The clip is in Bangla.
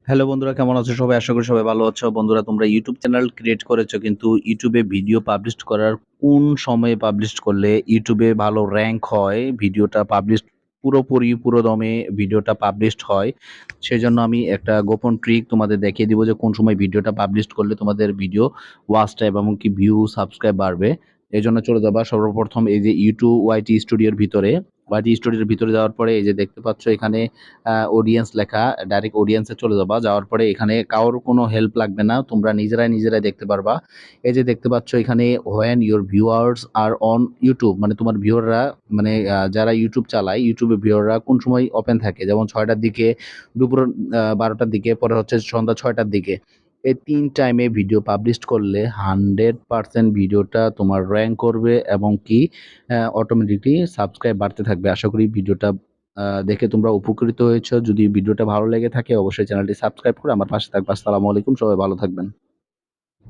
হ্যালো বন্ধুরা, কেমন আছো সবাই? আশা করি সবাই ভালো আছো। বন্ধুরা, তোমরা YouTube চ্যানেল ক্রিয়েট করেছো, কিন্তু YouTube এ ভিডিও পাবলিশ করার কোন সময়ে পাবলিশ করলে YouTube এ ভালো র‍্যাংক হয়, ভিডিওটা পাবলিশ পুরোপুরি পুরোদমে ভিডিওটা পাবলিশড হয়। সেজন্য আমি একটা গোপন ট্রিক তোমাদের দেখিয়ে দিব যে কোন সময় ভিডিওটা পাবলিশ করলে তোমাদের ভিডিও ওয়াচ টাইম এমনকি ভিউ, সাবস্ক্রাইব বাড়বে। এজন্য চলে যাবা সর্বপ্রথম এই যে YouTube YT স্টুডিওর ভিতরে। YT স্টুডিওর ভিতরে যাওয়ার পরে এই যে দেখতে পাচ্ছ এখানে অডিয়েন্স লেখা, ডাইরেক্ট অডিয়েন্সে চলে যাবা। যাওয়ার পরে এখানে কারোর কোনো হেল্প লাগবে না। তোমরা নিজেরাই দেখতে পারবা। এই যে দেখতে পাচ্ছ এখানে when your viewers are on YouTube, মানে তোমার ভিউয়াররা, মানে যারা YouTube চালায়, YouTube এর ভিউয়াররা কোন সময় ওপেন থাকে। যেমন ৬ টার দিকে, দুপুর ১২ টার দিকে, পরে হচ্ছে সন্ধ্যা ৬ টার দিকে। এই ৩ টাইমে ভিডিও পাবলিশ করলে 100% ভিডিওটা তোমার র‍্যাংক করবে এবং কি অটোমেটিকলি সাবস্ক্রাইব বাড়তে থাকবে। আশা করি ভিডিওটা দেখে তোমরা উপকৃত হয়েছো। যদি ভিডিওটা ভালো লেগে থাকে অবশ্যই চ্যানেলটি সাবস্ক্রাইব করে আমার পাশে থাকবা। আসসালামু আলাইকুম। সবাই ভালো থাকবেন।